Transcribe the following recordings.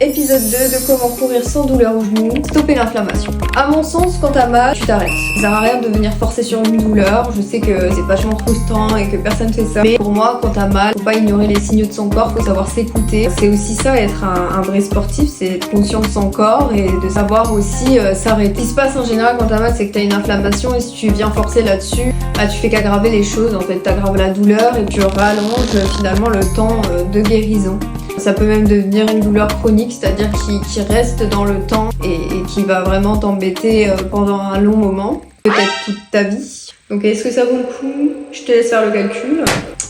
Épisode 2 de comment courir sans douleur au genou, stopper l'inflammation. À mon sens, quand t'as mal, tu t'arrêtes. Ça sert à rien de venir forcer sur une douleur. Je sais que c'est vachement frustrant et que personne fait ça. Mais pour moi, quand t'as mal, faut pas ignorer les signaux de son corps, faut savoir s'écouter. C'est aussi ça, être un vrai sportif, c'est être conscient de son corps et de savoir aussi s'arrêter. Ce qui se passe en général quand t'as mal, c'est que t'as une inflammation et si tu viens forcer là-dessus, tu fais qu'aggraver les choses. En fait, t'aggraves la douleur et tu rallonges finalement le temps de guérison. Ça peut même devenir une douleur chronique, c'est-à-dire qui reste dans le temps et qui va vraiment t'embêter pendant un long moment, peut-être toute ta vie. Donc est-ce que ça vaut le coup? Je te laisse faire le calcul.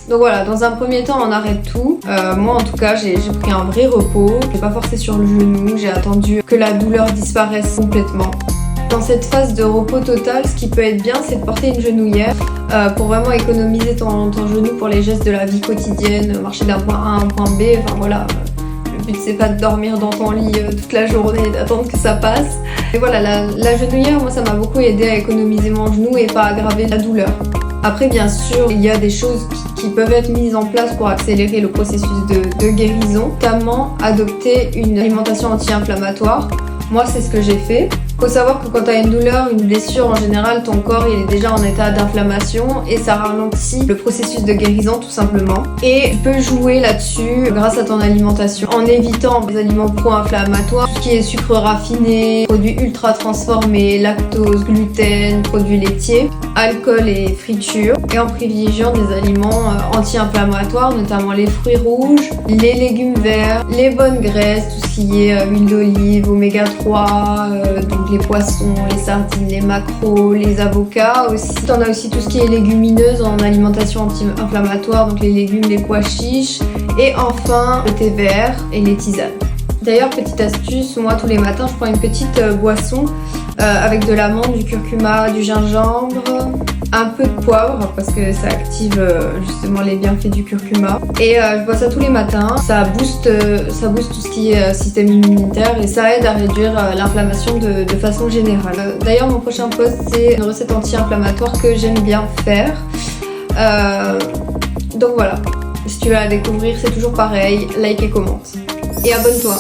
Donc voilà, dans un premier temps, on arrête tout. Moi en tout cas, j'ai pris un vrai repos, j'ai pas forcé sur le genou, j'ai attendu que la douleur disparaisse complètement. Dans cette phase de repos total, ce qui peut être bien, c'est de porter une genouillère pour vraiment économiser ton genou pour les gestes de la vie quotidienne, marcher d'un point A à un point B, enfin voilà. Le but c'est pas de dormir dans ton lit toute la journée et d'attendre que ça passe. Et voilà, la genouillère, moi ça m'a beaucoup aidé à économiser mon genou et pas aggraver la douleur. Après bien sûr, il y a des choses qui peuvent être mises en place pour accélérer le processus de guérison, notamment adopter une alimentation anti-inflammatoire. Moi c'est ce que j'ai fait. Faut savoir que quand tu as une douleur, une blessure, en général, ton corps il est déjà en état d'inflammation et ça ralentit le processus de guérison tout simplement. Et tu peux jouer là-dessus grâce à ton alimentation en évitant les aliments pro-inflammatoires, tout ce qui est sucre raffiné, produits ultra transformés, lactose, gluten, produits laitiers, alcool et friture, et en privilégiant des aliments anti-inflammatoires, notamment les fruits rouges, les légumes verts, les bonnes graisses, tout ce qui est huile d'olive, oméga 3, donc les poissons, les sardines, les maquereaux, les avocats aussi. T'en as aussi tout ce qui est légumineuse en alimentation anti-inflammatoire, donc les légumes, les pois chiches. Et enfin, le thé vert et les tisanes. D'ailleurs, petite astuce, moi tous les matins je prends une petite boisson avec de l'amande, du curcuma, du gingembre, un peu de poivre parce que ça active justement les bienfaits du curcuma. Et je bois ça tous les matins, ça booste tout ce qui est système immunitaire et ça aide à réduire l'inflammation de façon générale. D'ailleurs mon prochain post c'est une recette anti-inflammatoire que j'aime bien faire. Donc voilà, si tu veux la découvrir c'est toujours pareil, like et commente. Et abonne-toi.